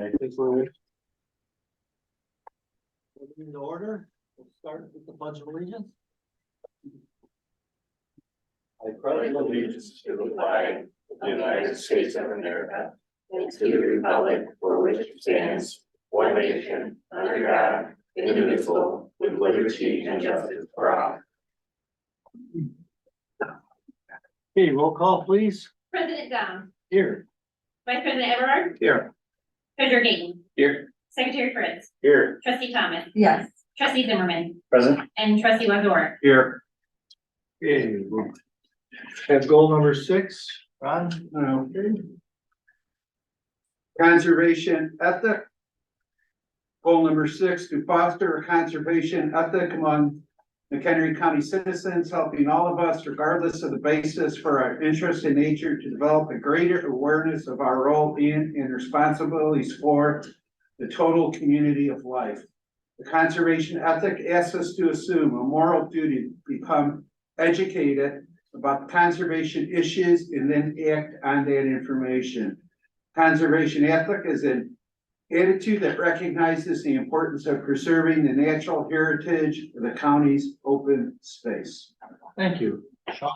I think we're in order. We'll start with the Pledge of Allegiance. I pledge allegiance to the flag of the United States of America and to the republic for which it stands, one nation, under God, indivisible, with liberty and justice for all. Okay, roll call, please. President Dom, Here. Vice President Everard, Here. Treasurer Gaten, Here. Secretary Fritz, Here. Trustee Thomas, Yes. Trustee Zimmerman, Present. and Trustee Wazor. Here. Okay, we'll have goal number 6. Ron? Okay. Conservation ethic. Goal number 6, to foster a conservation ethic among McHenry County citizens, helping all of us, regardless of the basis for our interest in nature, to develop a greater awareness of our role in and responsibilities for the total community of life. The conservation ethic asks us to assume a moral duty to become educated about conservation issues and then act on that information. Conservation ethic is an attitude that recognizes the importance of preserving the natural heritage of the county's open space. Thank you. Sean?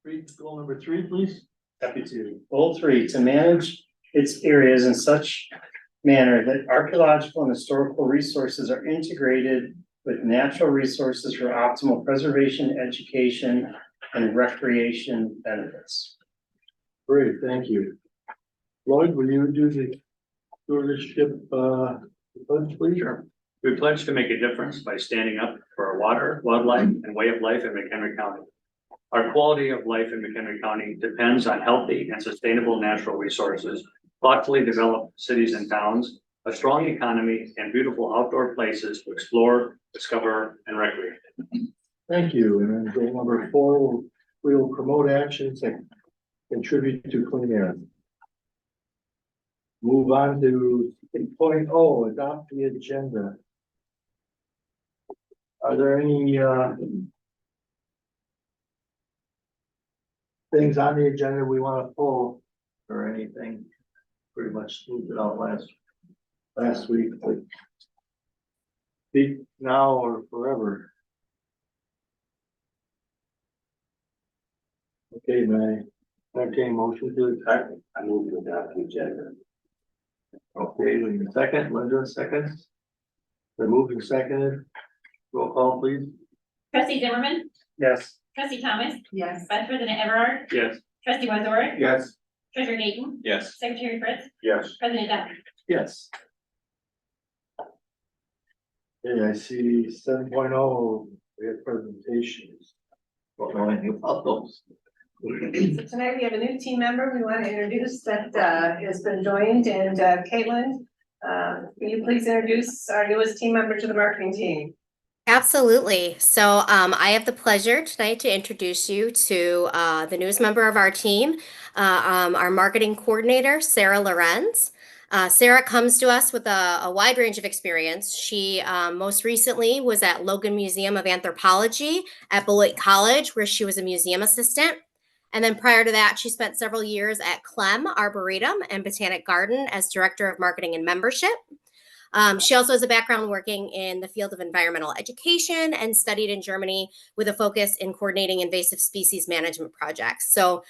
Read goal number 3, please. Happy to. Goal 3, to manage its areas in such manner that archaeological and historical resources are integrated with natural resources for optimal preservation, education, and recreation benefits. Great, thank you. Lloyd, will you do the stewardship, pledge, please? Sure. We pledge to make a difference by standing up for our water, wildlife, and way of life in McHenry County. Our quality of life in McHenry County depends on healthy and sustainable natural resources, thoughtfully developed cities and towns, a strong economy, and beautiful outdoor places to explore, discover, and recreate. Thank you. And then goal number 4, we will promote actions that contribute to clean air. Move on to 6.0, adopt the agenda. Are there any things on the agenda we want to pull or anything? Pretty much moved it out last week. Speak now or forever. Okay, may I entertain a motion to attack? I move to adopt the agenda. Okay, we need a second, Linda, second. They're moving seconded. Roll call, please. Trustee Zimmerman, Yes. Trustee Thomas, Yes. Vice President Everard, Yes. Trustee Wazor, Yes. Treasurer Gaten, Yes. Secretary Fritz, Yes. President Dom. Yes. Okay, I see 7.0, we have presentations. Don't know anything about those. So tonight we have a new team member we want to introduce that has been joined, and Caitlin, will you please introduce our newest team member to the marketing team? Absolutely. So I have the pleasure tonight to introduce you to the newest member of our team, our marketing coordinator, Sarah Lorenz. Sarah comes to us with a wide range of experience. She most recently was at Logan Museum of Anthropology at Beloit College, where she was a museum assistant. And then prior to that, she spent several years at Clem Arboretum and Botanic Garden as Director of Marketing and Membership. She also has a background working in the field of environmental education and studied in Germany with a focus in coordinating invasive species management projects. So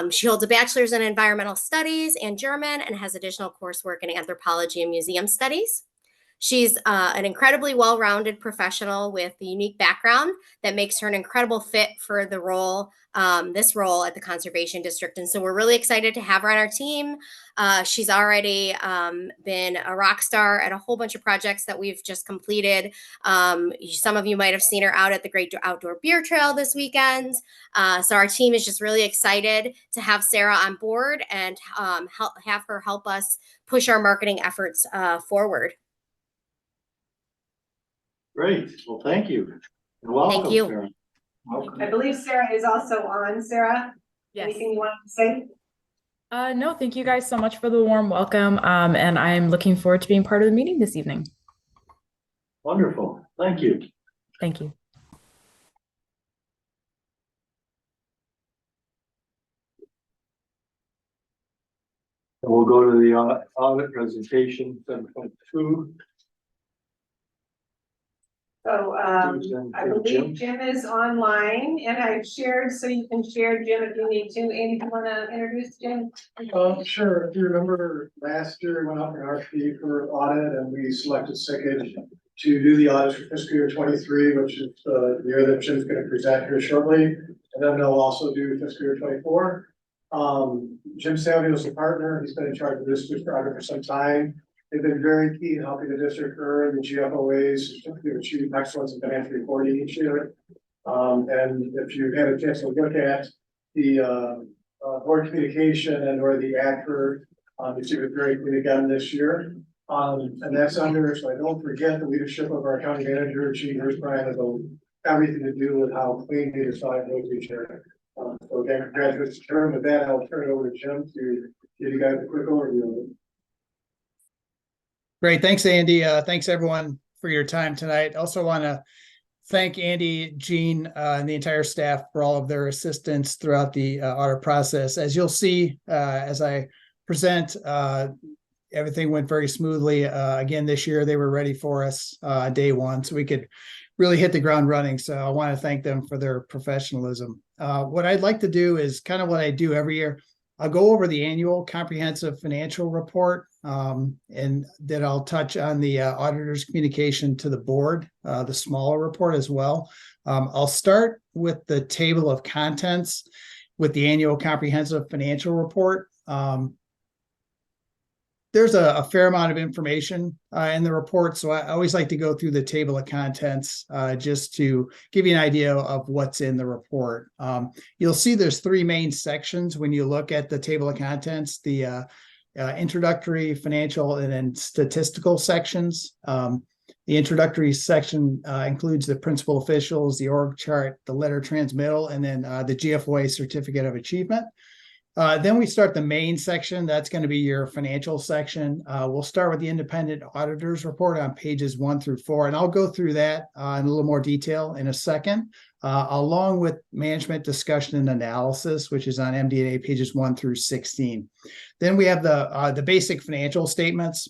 she holds a bachelor's in environmental studies and German and has additional coursework in anthropology and museum studies. She's an incredibly well-rounded professional with a unique background that makes her an incredible fit for the role, this role at the Conservation District. And so we're really excited to have her on our team. She's already been a rock star at a whole bunch of projects that we've just completed. Some of you might have seen her out at the Great Outdoor Beer Trail this weekend. So our team is just really excited to have Sarah on board and have her help us push our marketing efforts forward. Great, well, thank you. And welcome, Thank you. Sarah. Welcome. I believe Sarah is also on. Sarah, Yes. anything you want to say? No, thank you guys so much for the warm welcome. And I'm looking forward to being part of the meeting this evening. Wonderful, thank you. Thank you. And we'll go to the audit presentation, 7.2. So, I believe Jim is online and I've shared, so you can share, Jim, if you need to. Andy, you wanna introduce Jim? Sure. If you remember last year, we went out for an RFP for audit and we selected Sickage to do the audit for fiscal year 23, which is the year that Jim's gonna present here shortly. And then they'll also do fiscal year 24. Jim Savio is the partner. He's been in charge of this audit for some time. They've been very key in helping the district earn the GFOAs, certificate of achievement excellence in financial reporting each year. And if you've had a chance to look at the board communication and or the advert, you see it very clean again this year. And that's under, so I don't forget the leadership of our county manager, Gene Brian, has everything to do with how clean we decide those each year. So again, congratulations, Karen. With that, I'll turn it over to Jim to give you guys a quick overview of it. Great. Thanks, Andy. Thanks everyone for your time tonight. Also want to thank Andy, Gene, and the entire staff for all of their assistance throughout the audit process. As you'll see, as I present, everything went very smoothly. Again, this year, they were ready for us day one, so we could really hit the ground running. So I want to thank them for their professionalism. What I'd like to do is kind of what I do every year. I'll go over the annual comprehensive financial report, and then I'll touch on the auditor's communication to the board, the smaller report as well. I'll start with the table of contents with the annual comprehensive financial report. There's a fair amount of information in the report, so I always like to go through the table of contents just to give you an idea of what's in the report. You'll see there's three main sections when you look at the table of contents: the introductory, financial, and then statistical sections. The introductory section includes the principal officials, the org chart, the letter transmittal, and then the GFOA certificate of achievement. Then we start the main section. That's going to be your financial section. We'll start with the independent auditor's report on pages 1 through 4, and I'll go through that in a little more detail in a second, along with management discussion and analysis, which is on MD&A pages 1 through 16. Then we have the basic financial statements.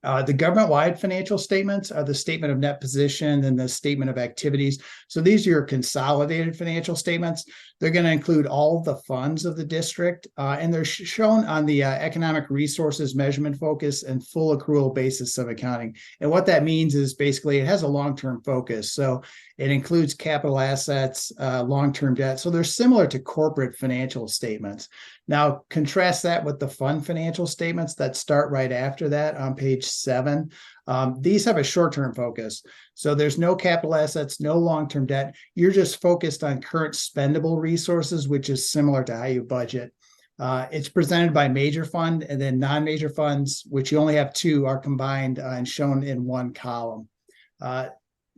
The government-wide financial statements are the statement of net position and the statement of activities. So these are your consolidated financial statements. They're going to include all of the funds of the district, and they're shown on the economic resources measurement focus and full accrual basis of accounting. And what that means is basically it has a long-term focus. So it includes capital assets, long-term debt. So they're similar to corporate financial statements. Now, contrast that with the fund financial statements that start right after that on page 7. These have a short-term focus. So there's no capital assets, no long-term debt. You're just focused on current spendable resources, which is similar to how you budget. It's presented by major fund, and then non-major funds, which you only have 2, are combined and shown in one column.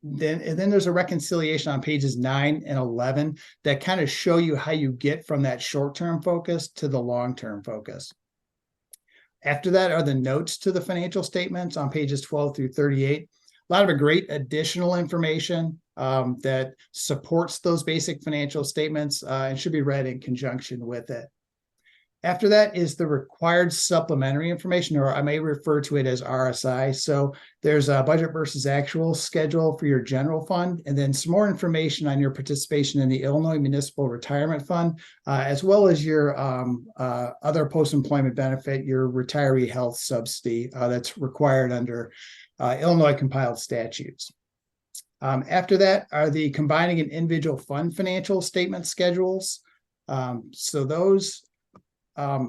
Then there's a reconciliation on pages 9 and 11 that kind of show you how you get from that short-term focus to the long-term focus. After that are the notes to the financial statements on pages 12 through 38. A lot of great additional information that supports those basic financial statements and should be read in conjunction with it. After that is the required supplementary information, or I may refer to it as RSI. So there's a budget versus actual schedule for your general fund, and then some more information on your participation in the Illinois Municipal Retirement Fund, as well as your other post-employment benefit, your retiree health subsidy that's required under Illinois compiled statutes. After that are the combining an individual fund financial statement schedules. So those I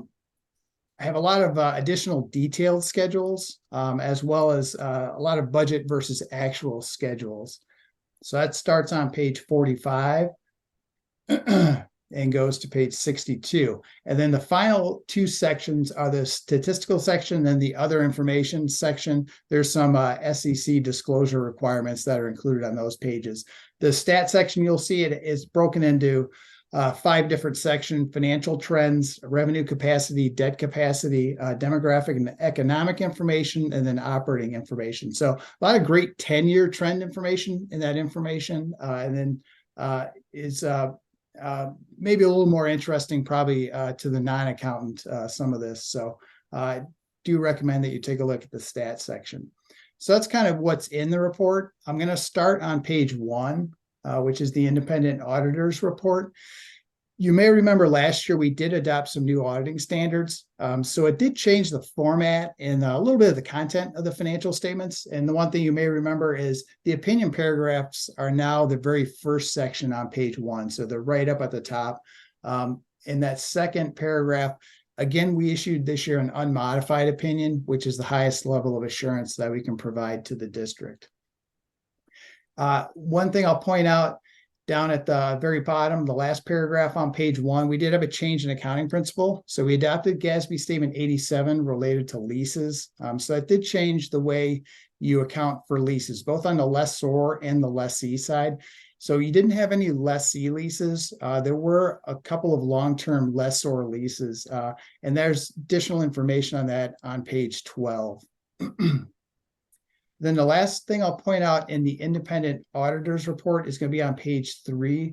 have a lot of additional detailed schedules, as well as a lot of budget versus actual schedules. So that starts on page 45 and goes to page 62. And then the final 2 sections are the statistical section and the other information section. There's some SEC disclosure requirements that are included on those pages. The stat section, you'll see it is broken into 5 different sections: financial trends, revenue capacity, debt capacity, demographic and economic information, and then operating information. So a lot of great 10-year trend information in that information. And then is maybe a little more interesting probably to the non-accountant, some of this. So do recommend that you take a look at the stats section. So that's kind of what's in the report. I'm going to start on page 1, which is the independent auditors report. You may remember last year we did adopt some new auditing standards. So it did change the format and a little bit of the content of the financial statements. And the one thing you may remember is the opinion paragraphs are now the very first section on page 1. So they're right up at the top. In that second paragraph, again, we issued this year an unmodified opinion, which is the highest level of assurance that we can provide to the district. One thing I'll point out, down at the very bottom, the last paragraph on page 1, we did have a change in accounting principle. So we adopted GASB Statement 87 related to leases. So that did change the way you account for leases, both on the lessor and the lessee side. So you didn't have any lessee leases. There were a couple of long-term lessor leases, and there's additional information on that on page 12. Then the last thing I'll point out in the independent auditors report is going to be on page 3.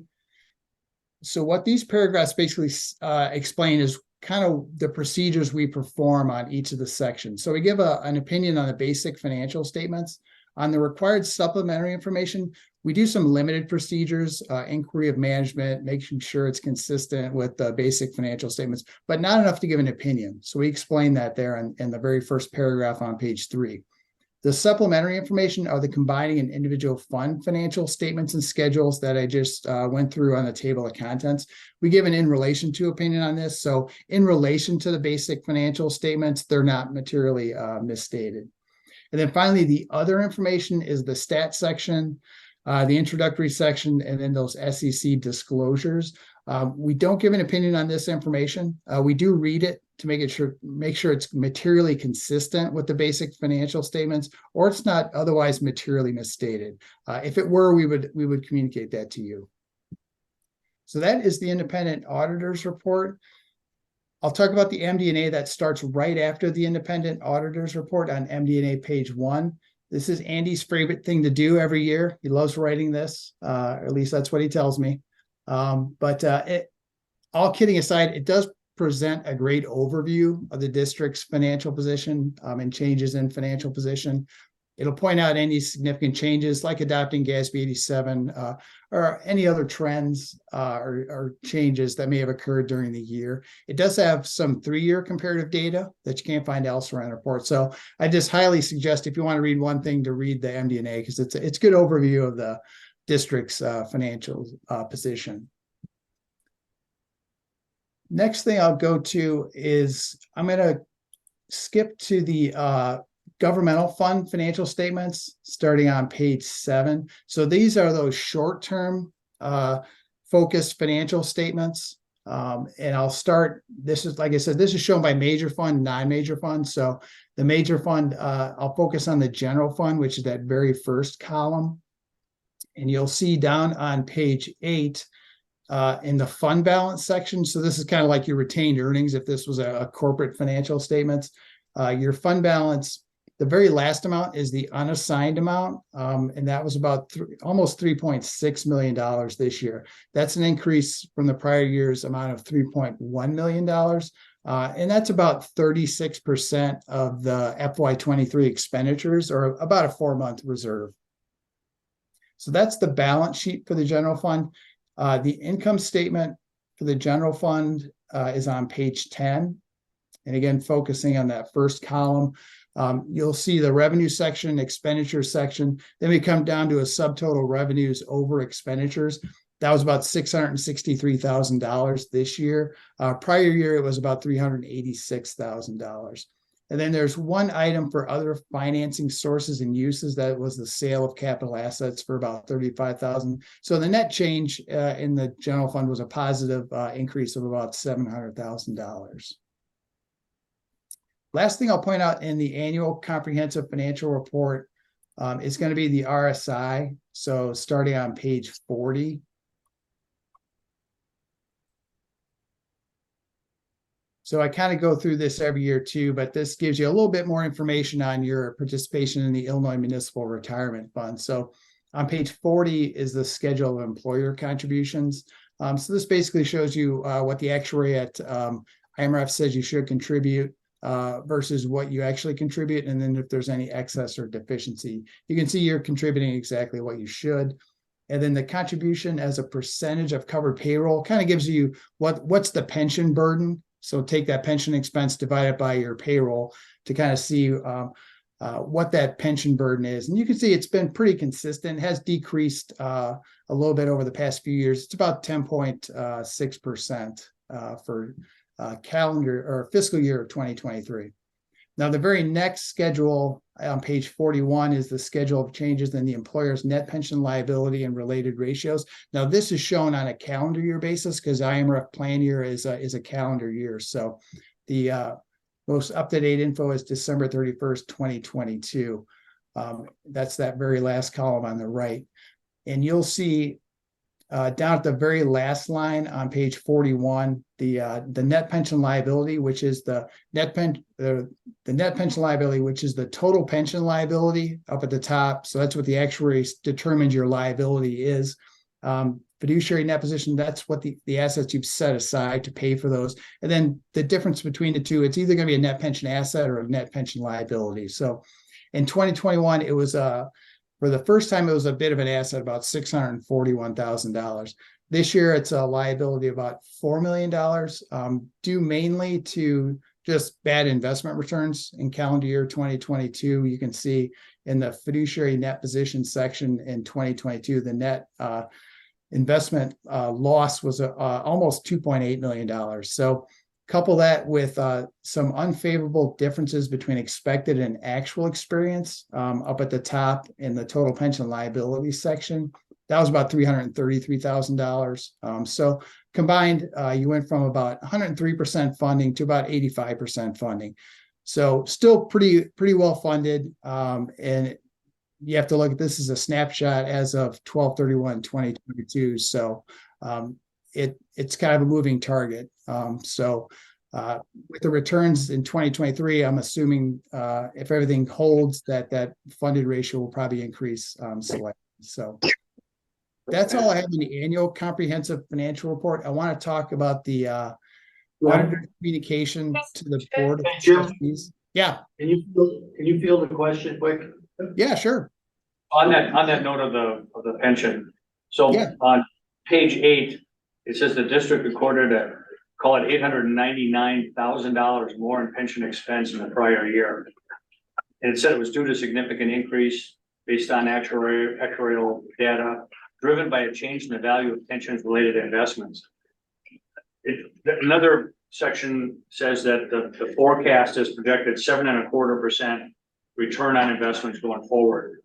So what these paragraphs basically explain is kind of the procedures we perform on each of the sections. So we give an opinion on the basic financial statements. On the required supplementary information, we do some limited procedures, inquiry of management, making sure it's consistent with the basic financial statements, but not enough to give an opinion. So we explain that there in the very first paragraph on page 3. The supplementary information are the combining and individual fund financial statements and schedules that I just went through on the table of contents. We give an in relation to opinion on this. So in relation to the basic financial statements, they're not materially misstated. And then finally, the other information is the stats section, the introductory section, and then those SEC disclosures. We don't give an opinion on this information. We do read it to make sure it's materially consistent with the basic financial statements, or it's not otherwise materially misstated. If it were, we would communicate that to you. So that is the independent auditors report. I'll talk about the MD&A that starts right after the independent auditors report on MD&A page 1. This is Andy's favorite thing to do every year. He loves writing this, or at least that's what he tells me. All kidding aside, it does present a great overview of the district's financial position and changes in financial position. It'll point out any significant changes like adopting GASB 87 or any other trends or changes that may have occurred during the year. It does have some 3-year comparative data that you can't find elsewhere in the report. So I just highly suggest, if you want to read one thing, to read the MD&A, because it's a good overview of the district's financial position. Next thing I'll go to is I'm going to skip to the governmental fund financial statements starting on page 7. So these are those short-term focused financial statements. And I'll start, this is, like I said, this is shown by major fund, non-major fund. So the major fund, I'll focus on the general fund, which is that very first column. And you'll see down on page 8, in the fund balance section. So this is kind of like your retained earnings if this was a corporate financial statements. Your fund balance, the very last amount is the unassigned amount, and that was about almost $3.6 million this year. That's an increase from the prior year's amount of $3.1 million. And that's about 36% of the FY23 expenditures, or about a 4-month reserve. So that's the balance sheet for the general fund. The income statement for the general fund is on page 10. And again, focusing on that first column, you'll see the revenue section, expenditure section. Then we come down to a subtotal revenues over expenditures. That was about $663,000 this year. Prior year, it was about $386,000. And then there's one item for other financing sources and uses. That was the sale of capital assets for about $35,000. So the net change in the general fund was a positive increase of about $700,000. Last thing I'll point out in the annual comprehensive financial report is going to be the RSI. So starting on page 40. So I kind of go through this every year too, but this gives you a little bit more information on your participation in the Illinois Municipal Retirement Fund. So on page 40 is the schedule of employer contributions. So this basically shows you what the actuary at IMRF says you should contribute. versus what you actually contribute. And then if there's any excess or deficiency, you can see you're contributing exactly what you should. And then the contribution as a percentage of covered payroll kind of gives you what's the pension burden. So take that pension expense, divide it by your payroll to kind of see what that pension burden is. And you can see it's been pretty consistent, has decreased a little bit over the past few years. It's about 10.6% for calendar or fiscal year of 2023. Now, the very next schedule on page 41 is the schedule of changes in the employer's net pension liability and related ratios. Now, this is shown on a calendar year basis because IMRF plan year is a calendar year. So the most up-to-date info is December 31st, 2022. That's that very last column on the right. And you'll see down at the very last line on page 41, the net pension liability, which is the net pension liability, which is the total pension liability up at the top. So that's what the actuary determines your liability is. Fiduciary net position, that's what the assets you've set aside to pay for those. And then the difference between the two, it's either going to be a net pension asset or a net pension liability. So in 2021, it was for the first time, it was a bit of an asset, about $641,000. This year, it's a liability about $4 million, due mainly to just bad investment returns in calendar year 2022. You can see in the fiduciary net position section in 2022, the net investment loss was almost $2.8 million. So couple that with some unfavorable differences between expected and actual experience up at the top in the total pension liability section. That was about $333,000. So combined, you went from about 103% funding to about 85% funding. So still pretty well funded. And you have to look at this as a snapshot as of 12/31/2022. So it's kind of a moving target. With the returns in 2023, I'm assuming if everything holds, that funded ratio will probably increase slightly. So that's all I have in the annual comprehensive financial report. I want to talk about the auditor communication to the board of trustees. Yeah. Can you field the question quick? Yeah, sure. On that note of the pension, so Yeah. on page 8, it says the district recorded call it $899,000 more in pension expense in the prior year. And it said it was due to significant increase based on actuarial data, driven by a change in the value of pensions related investments. Another section says that the forecast is projected 7.25% return on investments going forward.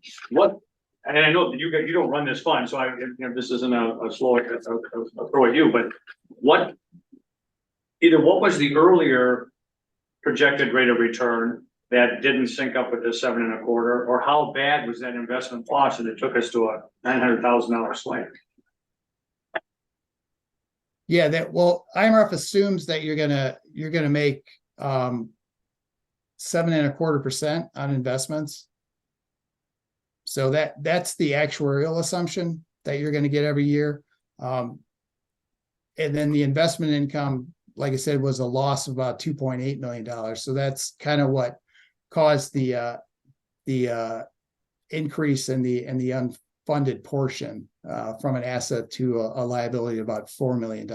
And I know that you don't run this fund, so this isn't a throw at you, but what was the earlier projected rate of return that didn't sync up with the 7.25, or how bad was that investment loss that it took us to a $900,000 swing? Yeah, IMRF assumes that you're gonna make 7.25% on investments. So that's the actuarial assumption that you're going to get every year. And then the investment income, like I said, was a loss of about $2.8 million. So that's kind of what caused the increase in the unfunded portion from an asset to a liability of about $4 million.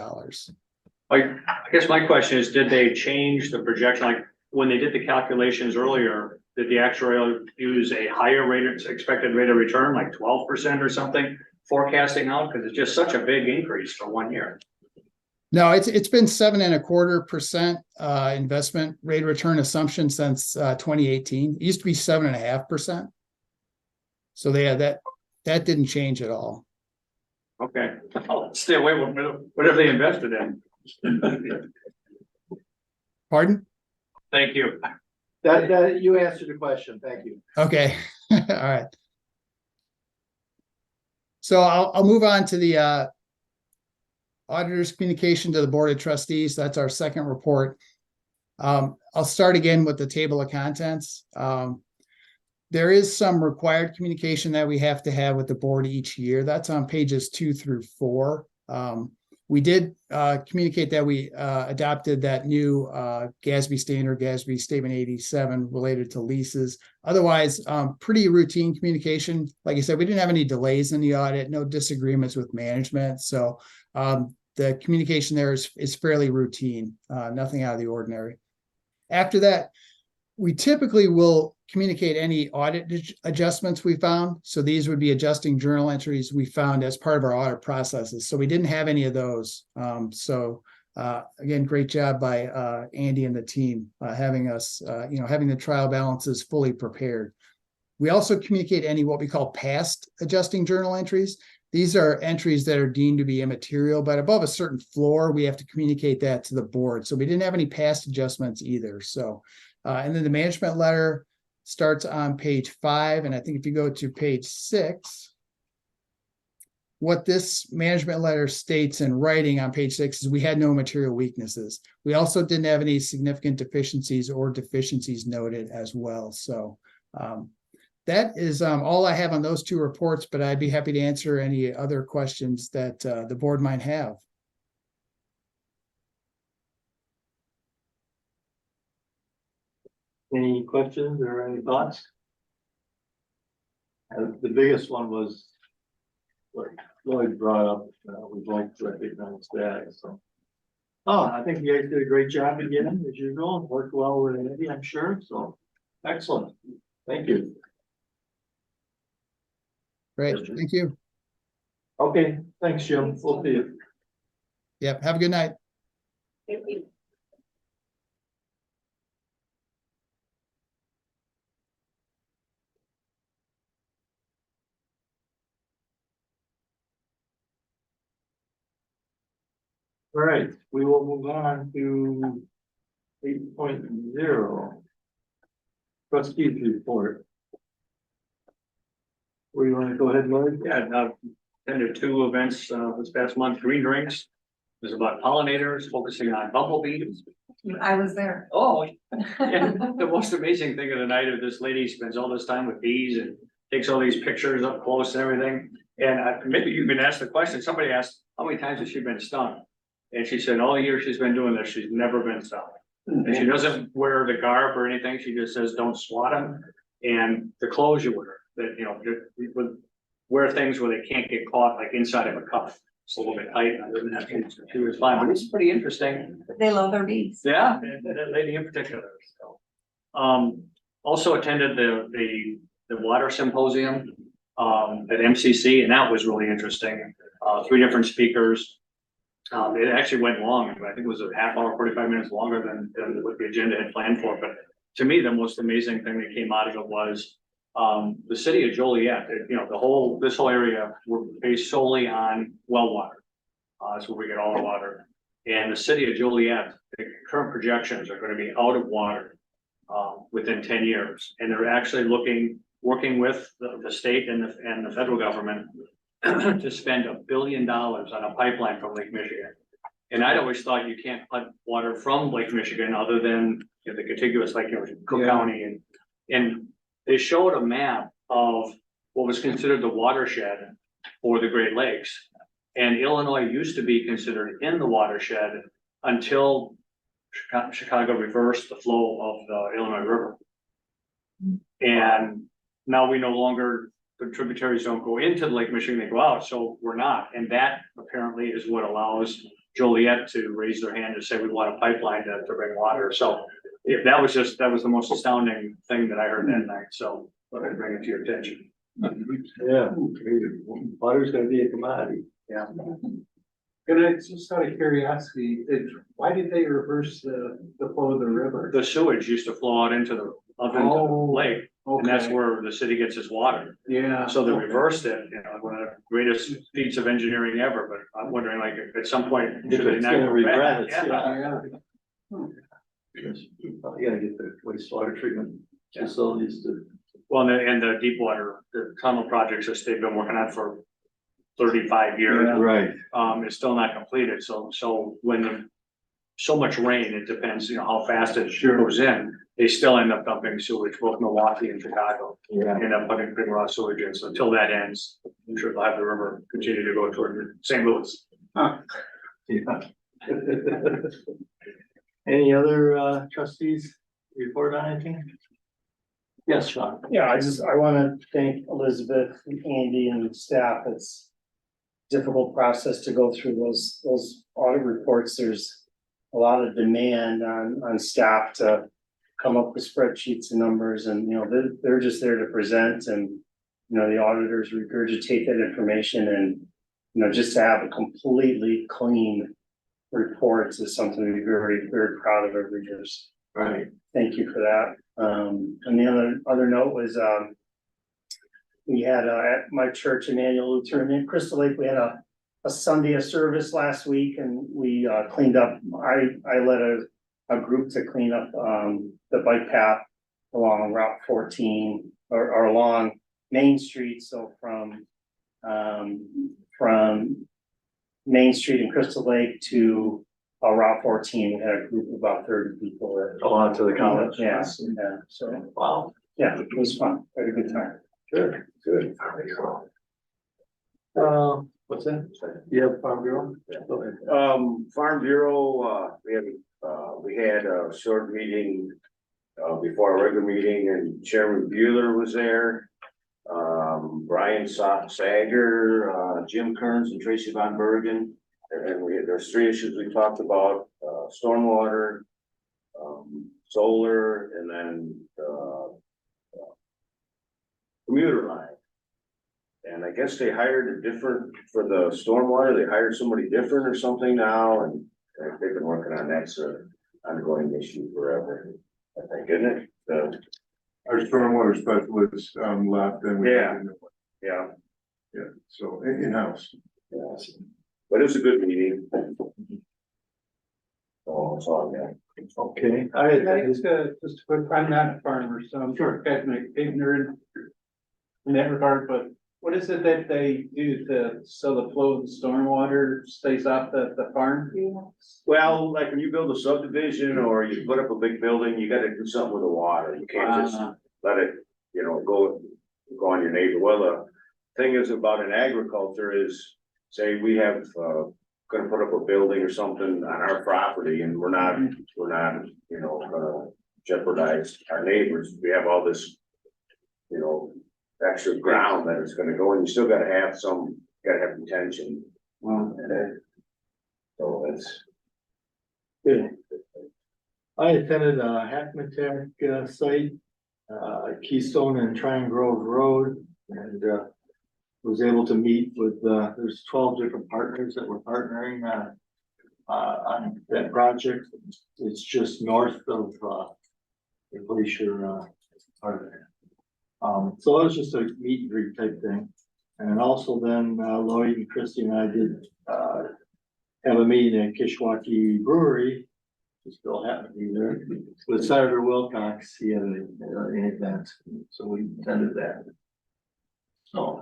I guess my question is, did they change the projection? Like when they did the calculations earlier, did the actuarial use a higher expected rate of return, like 12% or something, forecasting out? Because it's just such a big increase for 1 year. No, it's been 7.25% investment rate of return assumption since 2018. It used to be 7.5%. So that didn't change at all. Okay, I'll stay away with whatever they invested in. Pardon? Thank you. That you answered the question. Thank you. Okay. All right. So I'll move on to the auditor's communication to the board of trustees. That's our second report. I'll start again with the table of contents. There is some required communication that we have to have with the board each year. That's on pages 2 through 4. We did communicate that we adopted that new GASB standard, GASB Statement 87 related to leases. Otherwise, pretty routine communication. Like I said, we didn't have any delays in the audit, no disagreements with management. So the communication there is fairly routine, nothing out of the ordinary. After that, we typically will communicate any audit adjustments we found. So these would be adjusting journal entries we found as part of our audit processes. So we didn't have any of those. Again, great job by Andy and the team having us, having the trial balances fully prepared. We also communicate any what we call past adjusting journal entries. These are entries that are deemed to be immaterial, but above a certain floor, we have to communicate that to the board. So we didn't have any past adjustments either. So, and then the management letter starts on page 5. And I think if you go to page 6, what this management letter states in writing on page 6 is we had no material weaknesses. We also didn't have any significant deficiencies or deficiencies noted as well. So that is all I have on those 2 reports, but I'd be happy to answer any other questions that the board might have. Any questions or any thoughts? The biggest one was what Lloyd brought up. We both recognize that. So, I think you guys did a great job again, as usual, and worked well with Andy, I'm sure. So, excellent. Thank you. Great. Thank you. Okay. Thanks, Jim. We'll see you. Yep. Have a good night. Thank you. All right, we will move on to 8.0. Trustees report. Where you want to go ahead, Lloyd? Yeah, I've attended 2 events this past month. Green Drinks. It was about pollinators focusing on bumblebees. I was there. Oh, and the most amazing thing of the night is this lady spends all this time with bees and takes all these pictures up close and everything. And maybe you've been asked the question, somebody asked, how many times has she been stung? And she said, all the years she's been doing this, she's never been stung. And she doesn't wear the garb or anything. She just says, don't swat them. And the clothes you wear, that, wear things where they can't get caught, like inside of a cuff. It's a little bit tight. Other than that, she was fine, but it's pretty interesting. They love their bees. Yeah, that lady in particular. So, also attended the water symposium at MCC, and that was really interesting. 3 different speakers. It actually went long. I think it was a half hour, 45 minutes longer than what the agenda had planned for. But to me, the most amazing thing that came out of it was the city of Joliet. This whole area were based solely on well water. That's where we get all the water. And the city of Joliet, the current projections are going to be out of water within 10 years. And they're actually working with the state and the federal government to spend $1 billion on a pipeline from Lake Michigan. And I'd always thought you can't put water from Lake Michigan other than the contiguous, like Cook County. And they showed a map of what was considered the watershed for the Great Lakes. And Illinois used to be considered in the watershed until Chicago reversed the flow of the Illinois River. And now we no longer, the tributaries don't go into Lake Michigan, they go out, so we're not. And that apparently is what allows Joliet to raise their hand and say, we want a pipeline to bring water. So if that was the most astounding thing that I heard that night. So let me bring it to your attention. Yeah, water's gonna be a commodity. Yeah. And I just out of curiosity, why did they reverse the flow of the river? The sewage used to flow out into the lake. And that's Okay. where the city gets its water. Yeah. So they reversed it, one of the greatest feats of engineering ever, but I'm wondering, like, at some point. If should they it's not gonna go regret back? it, Yeah. You gotta get the wastewater treatment facilities to. Well, and the deep water, the tunnel projects that they've been working on for 35 years. Right. It's still not completed, so when so much rain, it depends, how fast it goes in. They still end up dumping sewage, both Milwaukee and Chicago. Yeah. End up putting big raw sewage in, so until that ends, I'm sure they'll have the river continue to go toward St. Louis. Huh. Yeah. Any other trustees report on anything? Yes, Sean. Yeah, I want to thank Elizabeth, Andy and staff. It's a difficult process to go through those audit reports. There's a lot of demand on staff to come up with spreadsheets and numbers and, they're just there to present and, the auditors regurgitate that information and, just to have a completely clean reports is something we're very, very proud of every year. Right. Thank you for that. And the other note was, we had, at my church, Emmanuel Lutheran in Crystal Lake, we had a Sunday of service last week and we, cleaned up, I led a group to clean up, the bike path along Route 14 or along Main Street. So from Main Street in Crystal Lake to Route 14, we had a group of about 30 people there. On to the college. Yeah, so, Wow. yeah, it was fun, had a good time. Good, good. What's that? You have Farm Bureau? Go ahead. Farm Bureau, we had a short meeting before our regular meeting, and Chairman Bueller was there. Brian Sager, Jim Kearns and Tracy Von Bergen. And there's 3 issues we talked about, stormwater, solar, and then commuter line. And I guess they hired for the stormwater, they hired somebody different or something now, and they've been working on that, so ongoing issue forever, I think, isn't it? Our stormwater specialist, left and we. Yeah. Yeah. Yeah, so in-house. Yes. But it was a good meeting. Oh, it's all, yeah. Okay. Just a quick, I'm not a farmer, so I'm sure guys may be ignorant in that regard, but what is it that they do so the flow of the stormwater stays off the farm? Well, like when you build a subdivision or you put up a big building, you gotta do something with the water. You can't just let it, go on your neighbor. Well, the thing is about in agriculture is, say we have, gonna put up a building or something on our property and we're not, gonna jeopardize our neighbors. We have all this, extra ground that it's gonna go, and you still gotta have retention. So that's Good. I attended a Hackmatack site, Keystone and Triangle Grove Road, and was able to meet with, there's 12 different partners that were partnering on that project. It's just north of the glacier part of it. So it was just a meet and greet type thing. And also then Lloyd and Christy and I did have a meeting at Kishwaukee Brewery. Who still happened to be there with Senator Wilcox. He had an event, so we attended that. So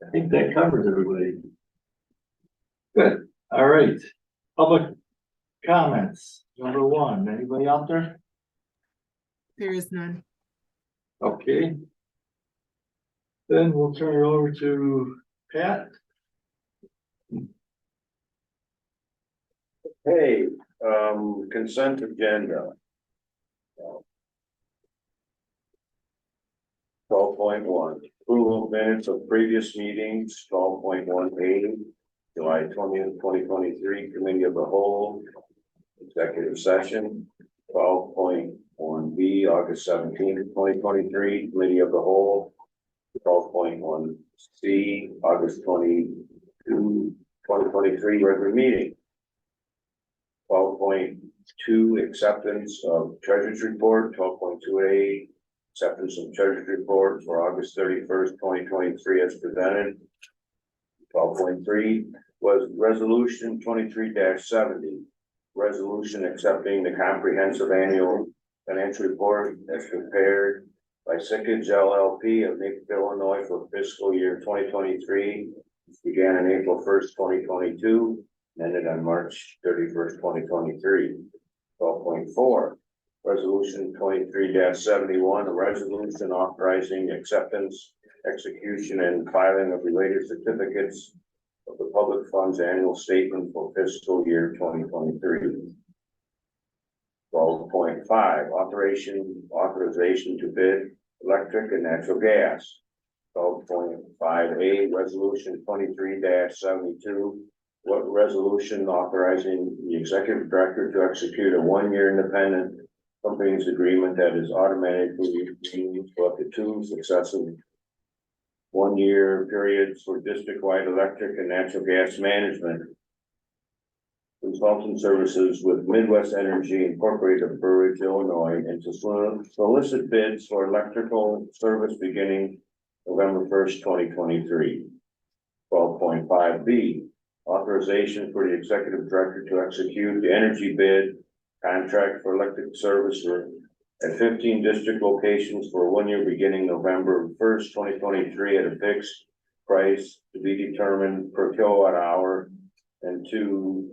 I think that covers everybody. Good. All right. Public comments. Number 1. Anybody out there? There is none. Okay. Then we'll turn it over to Pat. Hey, consent agenda. 12.1, approval of minutes of previous meetings, 12.1A, July 20th, 2023, committee of the whole, executive session, 12.1B, August 17th, 2023, committee of the whole, 12.1C, August 22, 2023, regular meeting. 12.2, acceptance of treasurer's report. 12.2A, acceptance of treasurer's report for August 31st, 2023 as presented. 12.3 was resolution 23-70, resolution accepting the comprehensive annual financial report as prepared by Sickage LLP of Naples, Illinois for fiscal year 2023, began on April 1st, 2022, and ended on March 31st, 2023. 12.4, resolution 23-71, a resolution authorizing acceptance, execution, and filing of related certificates of the public funds annual statement for fiscal year 2023. 12.5, authorization to bid electric and natural gas. 12.5A, resolution 23-72. What resolution authorizing the executive director to execute a one-year independent company's agreement that is automatically renewed for up to 2 successive one-year periods for district-wide electric and natural gas management consultant services with Midwest Energy Incorporated of Burridge, Illinois, and to solicit bids for electrical service beginning November 1st, 2023. 12.5B, authorization for the executive director to execute the energy bid contract for electric service at 15 district locations for 1 year beginning November 1st, 2023 at a fixed price to be determined per kilowatt hour and to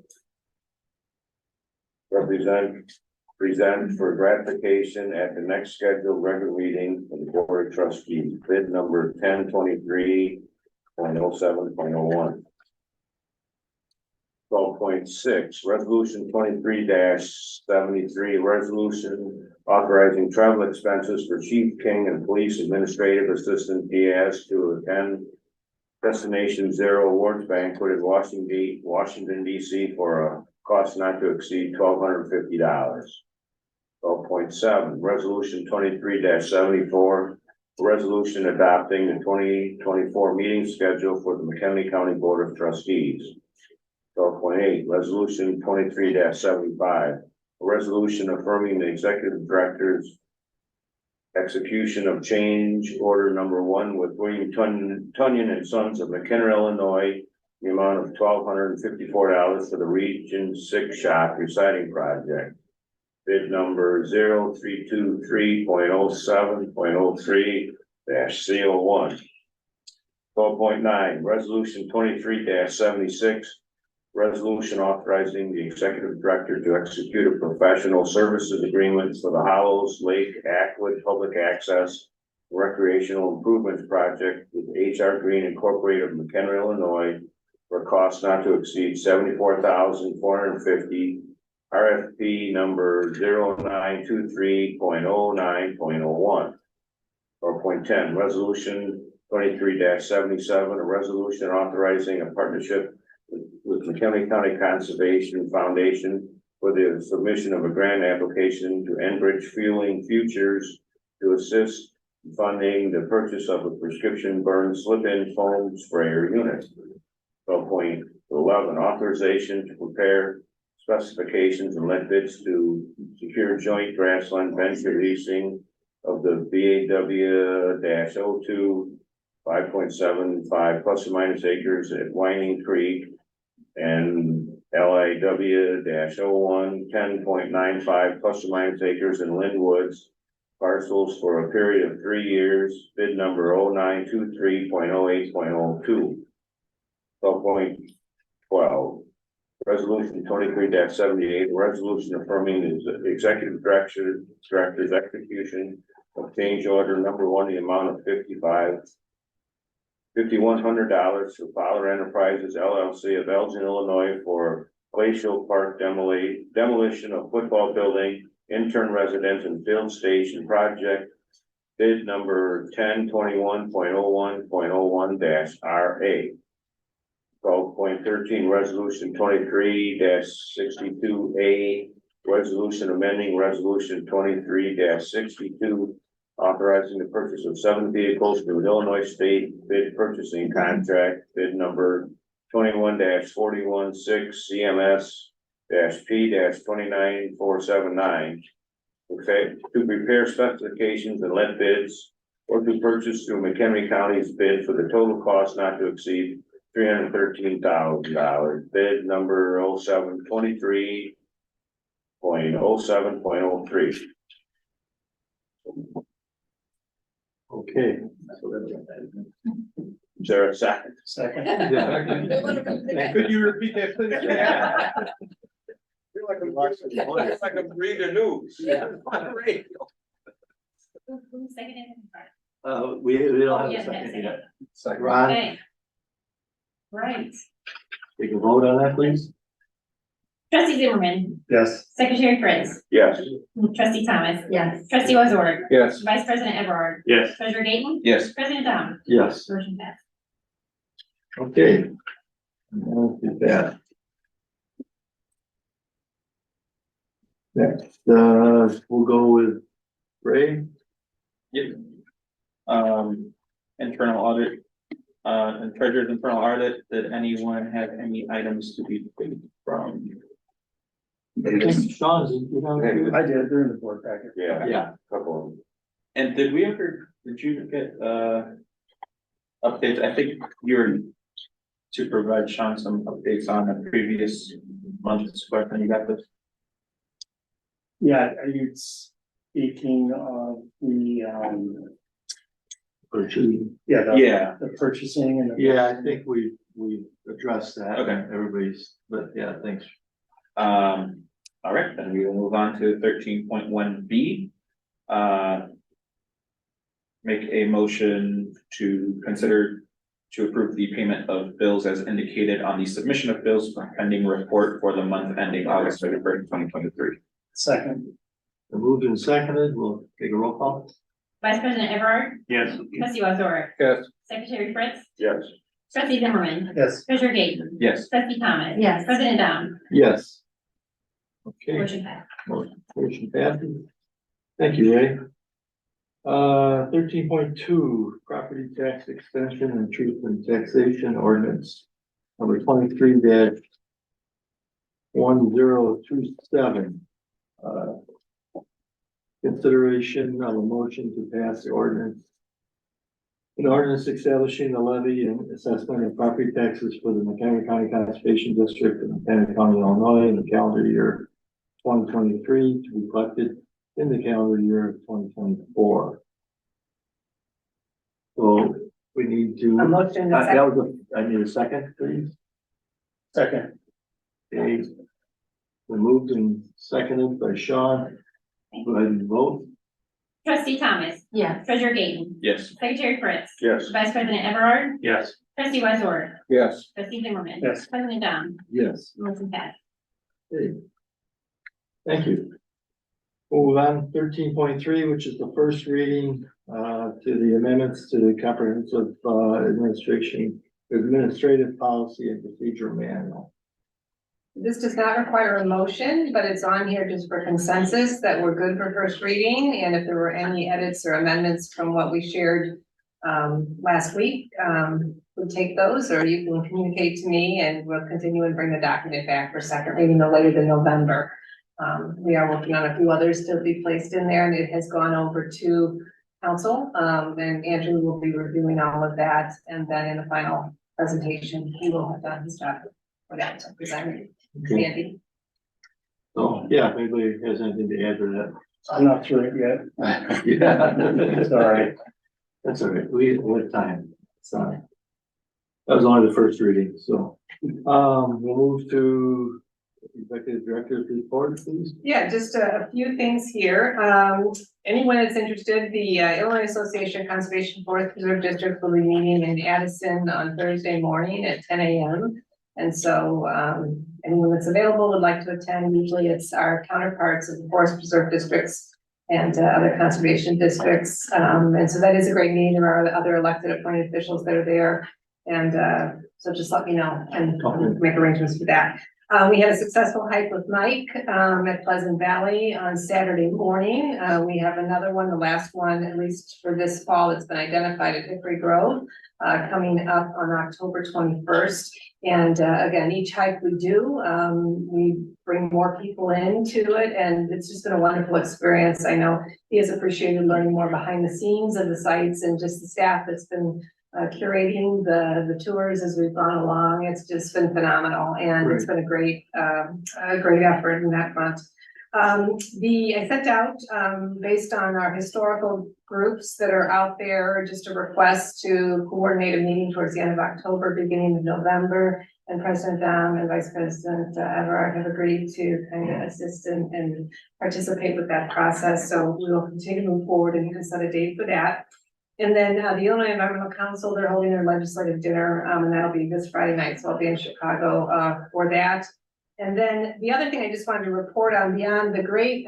present for gratification at the next scheduled regular meeting of the Board of Trustees. Bid number 1023.07.01. 12.6, resolution 23-73, resolution authorizing travel expenses for Chief King and Police Administrative Assistant Diaz to attend Destination Zero Awards Banquet in Washington, D.C. for a cost not to exceed $1,250. 12.7, resolution 23-74, resolution adopting the 2024 meeting schedule for the McHenry County Board of Trustees. 12.8, resolution 23-75, a resolution affirming the executive director's execution of change order number 1 with William Tunyon and Sons of McHenry, Illinois, the amount of $1,254 for the Region 6 shop residing project. Bid number 0323.07.03-C01. 12.9, resolution 23-76, resolution authorizing the executive director to execute a professional services agreement for the Hollows Lake Ackwood Public Access Recreational Improvements Project with HR Green Incorporated of McHenry, Illinois, for a cost not to exceed $74,450. RFP number 0923.09.01. 4.10, resolution 23-77, a resolution authorizing a partnership with McHenry County Conservation Foundation for the submission of a grant application to Enbridge Fueling Futures to assist in funding the purchase of a prescription burn slip-in foam sprayer unit. 12.11, authorization to prepare specifications and let bids to secure joint grassland venture leasing of the BAW-02 5.75 plus or minus acres at Whining Creek and LIW-01 10.95 plus or minus acres in Lynn Woods parcels for a period of 3 years. Bid number 0923.08.02. 12.12, resolution 23-78, resolution affirming the executive director's execution of change order number 1, the amount of $5,100 to Fowler Enterprises LLC of Elgin, Illinois for Glacial Park demolition of football building, intern residence and field station project. Bid number 1021.01.01-RA. 12.13, resolution 23-62A, resolution amending resolution 23-62, authorizing the purchase of 7 vehicles through Illinois State bid purchasing contract, bid number 21-416 CMS-P-29479, to prepare specifications and let bids or to purchase through McHenry County's bid for the total cost not to exceed $313,000. Bid number 0723.07.03. Okay. Is there a second? Second. Could you repeat that, please? Feel like I'm watching, it's like I'm reading the news. Yeah. Who seconded it? We don't have a Yeah, second second. yet. Ron, Okay. Right. Take a vote on that, please. Trustee Zimmerman, Yes. Secretary Fritz, Yes. Trustee Thomas, Yes. Trustee Wazorek, Yes. Vice President Everard, Yes. Treasurer Gaten, Yes. President Dom, Yes. motion passed. Okay. Now do that. Next, we'll go with Ray. Yep. Internal audit, and treasurer's internal audit, did anyone have any items to be paid from? I think Sean, you know. I did, they're in the board packet. Yeah. Yeah. Couple of them. And did you get, updates? I think you're to provide Sean some updates on the previous month's question, you got this? Yeah, are you speaking of the, Purchasing. yeah, Yeah, the purchasing and the. Yeah, I think we addressed that. Okay. Everybody's, but yeah, thanks. all right, then we will move on to 13.1B. Make a motion to consider to approve the payment of bills as indicated on the submission of bills for pending report for the month ending August 31st, 2023. Second. Moved and seconded, we'll take a roll call. Vice President Everard, Yes. Trustee Wazorek, Yes. Secretary Fritz, Yes. Trustee Zimmerman, Yes. Treasurer Gaten, Yes. Trustee Thomas. Yes. President Dom, Yes. Okay, motion passed. motion passes. Thank you, Ray. 13.2, property tax extension and truth and taxation ordinance. Number 23-1027. Consideration of a motion to pass the ordinance. An ordinance establishing the levy and assessment of property taxes for the McHenry County Conservation District in McHenry County, Illinois in the calendar year 2023 to be collected in the calendar year of 2024. So we need to. A motion to That was I need a second, please. Second. Okay. We moved and seconded by Sean. Go ahead and vote. Trustee Thomas, Yes. Treasurer Gaten, Yes. Secretary Fritz, Yes. Vice President Everard, Yes. Trustee Wazorek, Yes. Trustee Zimmerman. Yes. President Dom, Yes. motion passed. Okay. Thank you. Move on 13.3, which is the first reading to the amendments to the comprehensive administrative policy and procedure manual. This does not require a motion, but it's on here just for consensus that we're good for first reading. And if there were any edits or amendments from what we shared last week, we'll take those, or you can communicate to me and we'll continue and bring the document back for second reading no later than November. We are working on a few others to be placed in there, and it has gone over to council. And Andrew will be reviewing all of that, and then in the final presentation, he will have done his job for that to present it. Okay. Andy? So, yeah, if anybody has anything to add to I'm not through it yet. that. Yeah. It's all right. That's all right. We have time. Sorry. That was only the first reading, so, we'll move to executive director's report, please. Yeah, just a few things here. Anyone that's interested, the Illinois Association of Conservation Forest Preserve District will be meeting in Addison on Thursday morning at 10 a.m. And so anyone that's available would like to attend. Usually it's our counterparts of the forest preserve districts and other conservation districts. And so that is a great meeting. There are other elected appointed officials that are there. And so just let me know and make arrangements for that. We had a successful hike with Mike at Pleasant Valley on Saturday morning. We have another one, the last one, at least for this fall, that's been identified at Hickory Grove, coming up on October 21st. And again, each hike we do, we bring more people into it, and it's just been a wonderful experience. I know he has appreciated learning more behind the scenes of the sites and just the staff that's been curating the tours as we've gone along. It's just been phenomenal, and it's been a great effort in that front. I sent out, based on our historical groups that are out there, just a request to coordinate a meeting towards the end of October, beginning of November. And President Dom and Vice President Everard have agreed to kind of assist and participate with that process. So we will continue to move forward and set a date for that. And then the Illinois Environmental Council, they're holding their legislative dinner, and that'll be this Friday night, so I'll be in Chicago for that. And then the other thing I just wanted to report on beyond the great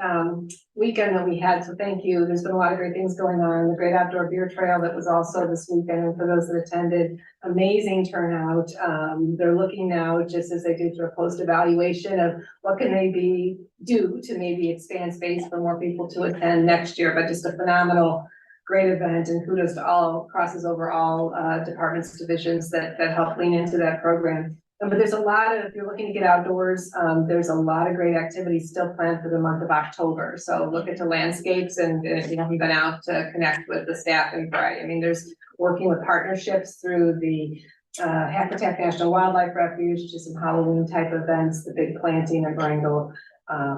weekend that we had, so thank you. There's been a lot of great things going on. The Great Outdoor Beer Trail that was also this weekend, and for those that attended, amazing turnout. They're looking now, just as they did through a post-evaluation of what can they do to maybe expand space for more people to attend next year, but just a phenomenal great event, and kudos to all, crosses over all departments, divisions that help lean into that program. But there's a lot of, if you're looking to get outdoors, there's a lot of great activities still planned for the month of October. So look into landscapes, and if you haven't been out to connect with the staff and variety. I mean, there's working with partnerships through the Habitat National Wildlife Refuge to some Halloween type events, the big planting of Wrangell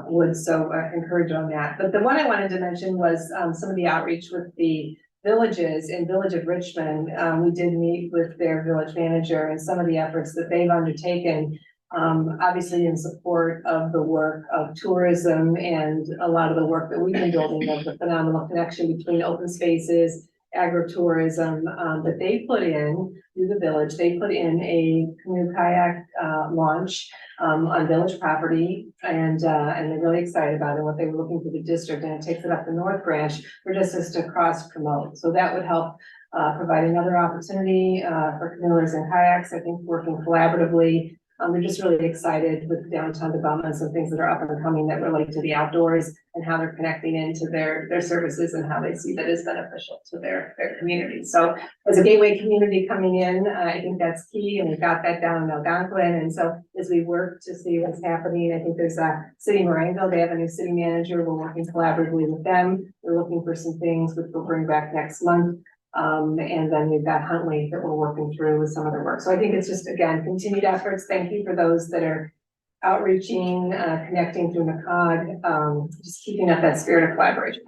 woods. So encourage on that. But the one I wanted to mention was some of the outreach with the villages in Village of Richmond. We did meet with their village manager and some of the efforts that they've undertaken, obviously in support of the work of tourism and a lot of the work that we've been building of the phenomenal connection between open spaces, agritourism, that they put in through the village. They put in a canoe kayak launch on village property, and they're really excited about it, what they were looking for the district, and it takes it up the North Branch for just to cross promote. So that would help provide another opportunity for canoers and kayaks. I think working collaboratively. They're just really excited with downtown developments and things that are up and coming that relate to the outdoors and how they're connecting into their services and how they see that is beneficial to their community. So as a gateway community coming in, I think that's key, and we've got that down in Algonquin. And so as we work to see what's happening, I think there's a City of Marengo, they have a new city manager. We're working collaboratively with them. We're looking for some things which we'll bring back next month. And then we've got Huntley that we're working through with some other work. So I think it's just, again, continued efforts. Thank you for those that are outreaching, connecting through NACOG, just keeping up that spirit of collaboration.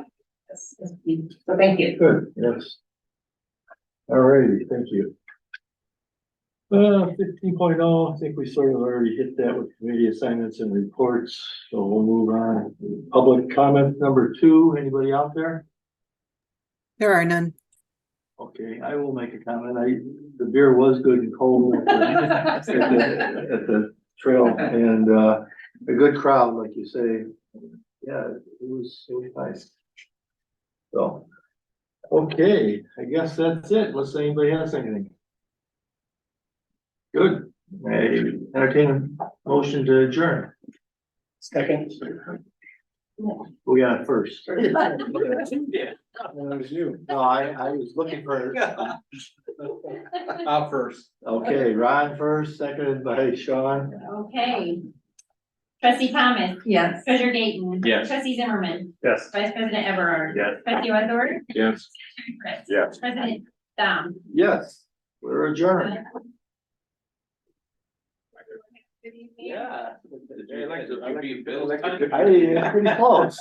So thank you. Good, yes. All righty, thank you. 15.0, I think we sort of already hit that with committee assignments and reports, so we'll move on. Public comment number 2, anybody out there? There are none. Okay, I will make a comment. The beer was good and cold at the trail, and a good crowd, like you say. Yeah, it was nice. So, okay, I guess that's it. Unless anybody has anything. Good. I entertain a motion to adjourn. Second. We got it first. That was you. No, I was looking for. I'll first. Okay, Ron first, seconded by Sean. Okay. Trustee Thomas. Yes. Treasurer Gaten. Yes. Trustee Zimmerman. Yes. Vice President Everard. Yes. Trustee Wazor. Yes. Fritz. Yes. President Dom. Yes, we're adjourned. Yeah. I like to be Bill's. I, pretty close.